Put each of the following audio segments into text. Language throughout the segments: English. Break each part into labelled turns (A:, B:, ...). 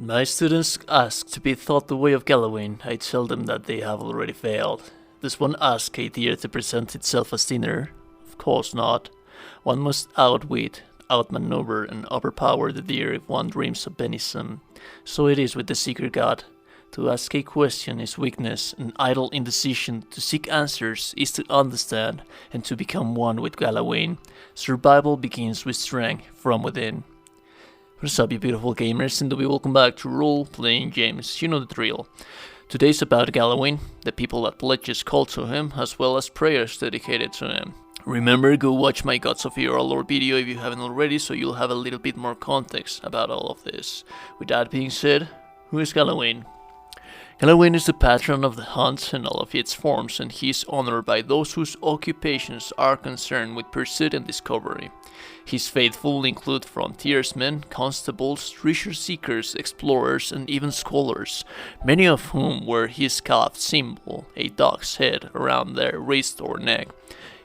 A: When my students ask to be taught the way of Galawain, I tell them that they have already failed. Does one ask a deer to present itself as dinner? Of course not. One must outwit, outmaneuver, and overpower the deer if one dreams of venison. So it is with the Seeker God. To ask a question is weakness, and idle indecision. To seek answers is to understand, and to become one with Galawain. Survival begins with strength from within. What's up, you beautiful gamers, and welcome back to Role-Playing James. You know the drill. Today's about Galawain, the people that pledges call to him, as well as prayers dedicated to him. Remember, go watch my Gods of Eora lore video if you haven't already, so you'll have a little bit more context about all of this. With that being said, who is Galawain? Galawain is the patron of the hunt and all of its forms, and he is honored by those whose occupations are concerned with pursuit and discovery. His faithful include frontiersmen, constables, treasure seekers, explorers, and even scholars, many of whom wear his calf symbol, a dog's head, around their wrist or neck.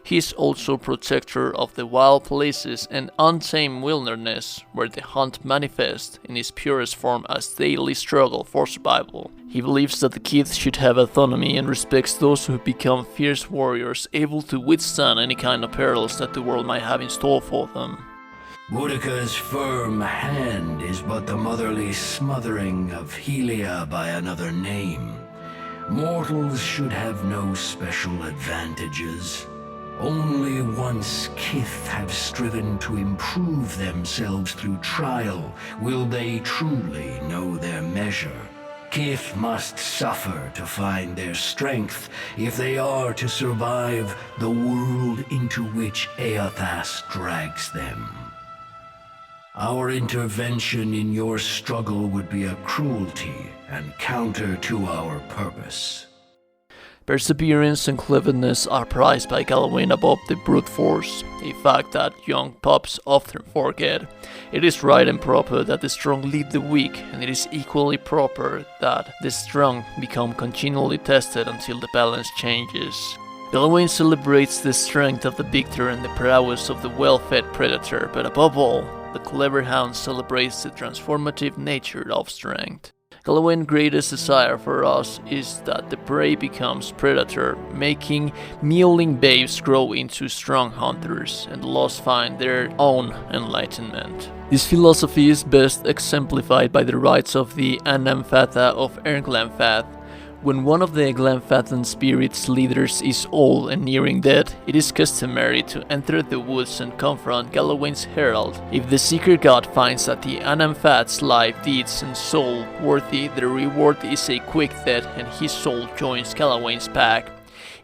A: He is also protector of the wild places and untamed wilderness where the hunt manifests in its purest form as daily struggle for survival. He believes that the kids should have autonomy and respects those who become fierce warriors able to withstand any kind of perils that the world might have in store for them.
B: Boudica's firm hand is but the motherly smothering of Helia by another name. Mortals should have no special advantages. Only once kith have striven to improve themselves through trial will they truly know their measure. Kith must suffer to find their strength if they are to survive the world into which Eothas drags them. Our intervention in your struggle would be a cruelty and counter to our purpose.
A: Perseverance and cleverness are prized by Galawain above the brute force, a fact that young pups often forget. It is right and proper that the strong lead the weak, and it is equally proper that the strong become continually tested until the balance changes. Galawain celebrates the strength of the victor and the prowess of the well-fed predator, but above all, the clever hound celebrates the transformative nature of strength. Galawain's greatest desire for us is that the prey becomes predator, making mewling babes grow into strong hunters, and the lost find their own enlightenment. This philosophy is best exemplified by the rites of the Anamfatha of Ernglanfath. When one of the Glanfathan spirit's leaders is old and nearing death, it is customary to enter the woods and confront Galawain's herald. If the Seeker God finds that the Anamfath's life, deeds, and soul worthy, the reward is a quick death and his soul joins Galawain's pack.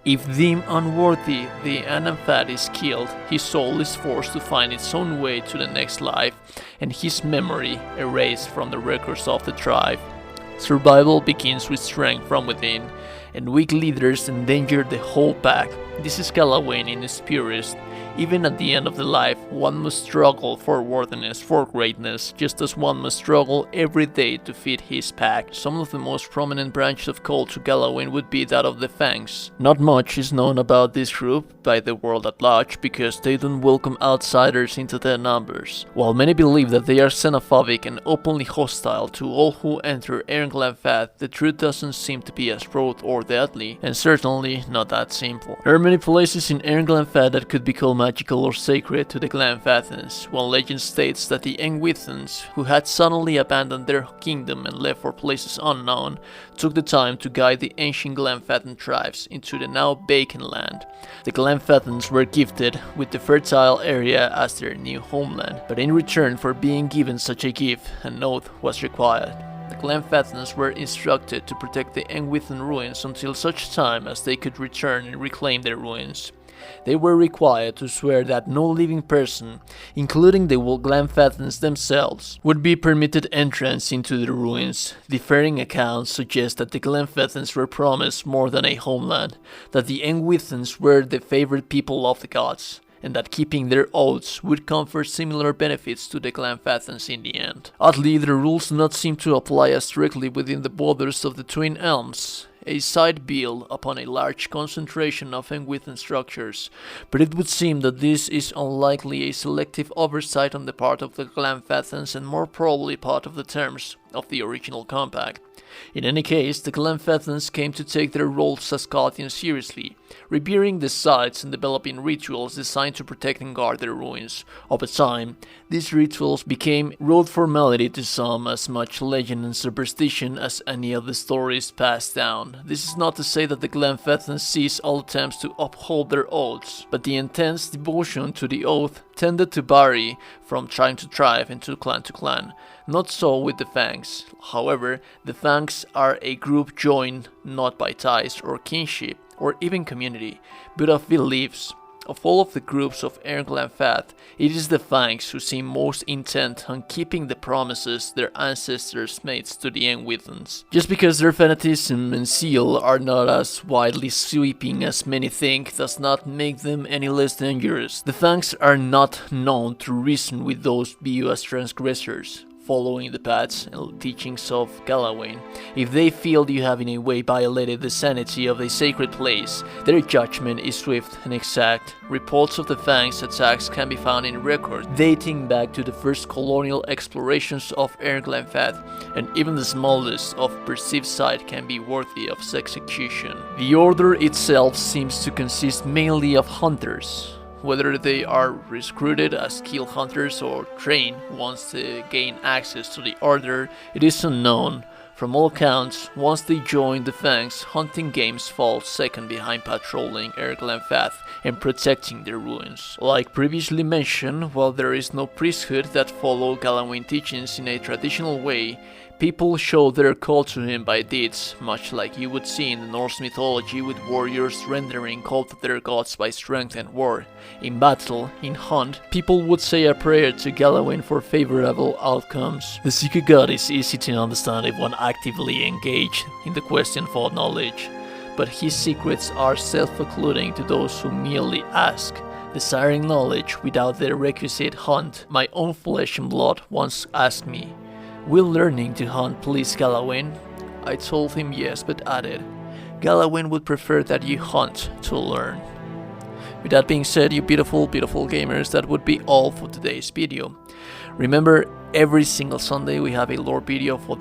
A: If deemed unworthy, the Anamfath is killed, his soul is forced to find its own way to the next life, and his memory erased from the records of the tribe. Survival begins with strength from within, and weak leaders endanger the whole pack. This is Galawain in his purest. Even at the end of the life, one must struggle for worthiness, for greatness, just as one must struggle every day to feed his pack. Some of the most prominent branches of cult to Galawain would be that of the Fangs. Not much is known about this group by the world at large because they don't welcome outsiders into their numbers. While many believe that they are xenophobic and openly hostile to all who enter Ernglanfath, the truth doesn't seem to be as broad or deadly, and certainly not that simple. There are many places in Ernglanfath that could be called magical or sacred to the Glanfathans. One legend states that the Engwithans, who had suddenly abandoned their kingdom and left for places unknown, took the time to guide the ancient Glanfathan tribes into the now vacant land. The Glanfathans were gifted with the fertile area as their new homeland, but in return for being given such a gift, an oath was required. The Glanfathans were instructed to protect the Engwithan ruins until such time as they could return and reclaim their ruins. They were required to swear that no living person, including the Glanfathans themselves, would be permitted entrance into the ruins. Differing accounts suggest that the Glanfathans were promised more than a homeland, that the Engwithans were the favored people of the gods, and that keeping their oaths would confer similar benefits to the Glanfathans in the end. Oddly, the rules do not seem to apply as strictly within the borders of the Twin Elms. a site built upon a large concentration of Engwithan structures, but it would seem that this is unlikely a selective oversight on the part of the Glenfathans and more probably part of the terms of the original compact. In any case, the Glenfathans came to take their roles as guardians seriously, revering the sites and developing rituals designed to protect and guard their ruins. Over time, these rituals became rote formality to some, as much legend and superstition as any of the stories passed down. This is not to say that the Glenfathans ceased all attempts to uphold their oaths, but the intense devotion to the oath tended to vary from tribe to tribe and to clan. Not so with the Fangs. However, the Fangs are a group joined not by ties or kinship or even community, but of beliefs. Of all of the groups of Glenfath, it is the Fangs who seem most intent on keeping the promises their ancestors made to the Engwithans. Just because their fanaticism and zeal are not as widely sweeping as many think does not make them any less dangerous. The Fangs are not known to reason with those viewed as transgressors, following the paths and teachings of Galawain. If they feel you have in a way violated the sanity of a sacred place, their judgment is swift and exact. Reports of the Fangs' attacks can be found in records dating back to the first colonial explorations of Glenfath, and even the smallest of perceived sight can be worthy of execution. The order itself seems to consist mainly of hunters. Whether they are recruited as skilled hunters or trained once they gain access to the order, it is unknown. From all accounts, once they join the Fangs, hunting games fall second behind patrolling Glenfath and protecting their ruins. Like previously mentioned, while there is no priesthood that follow Galawain teachings in a traditional way, people show their cult to him by deeds, much like you would see in the Norse mythology with warriors rendering cult to their gods by strength and war. In battle, in hunt, people would say a prayer to Galawain for favorable outcomes. The secret god is easy to understand if one actively engaged in the question for knowledge, but his secrets are self-occluding to those who merely ask, desiring knowledge without the requisite hunt. My own flesh and blood once asked me, "Will learning to hunt please Galawain?" I told him yes, but added, "Galawain would prefer that you hunt to learn." With that being said, you beautiful gamers, that would be all for today's video. Remember, every single Sunday we have a lore video for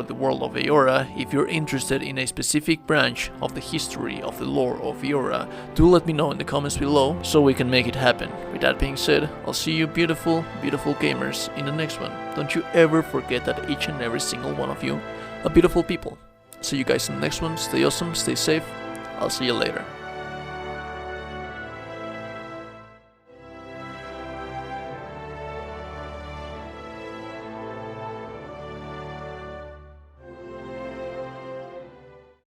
A: the world of Eora. If you're interested in a specific branch of the history of the lore of Eora, do let me know in the comments below so we can make it happen. With that being said, I'll see you beautiful gamers in the next one. Don't you ever forget that each and every single one of you are beautiful people. See you guys in the next one. Stay awesome, stay safe. I'll see you later.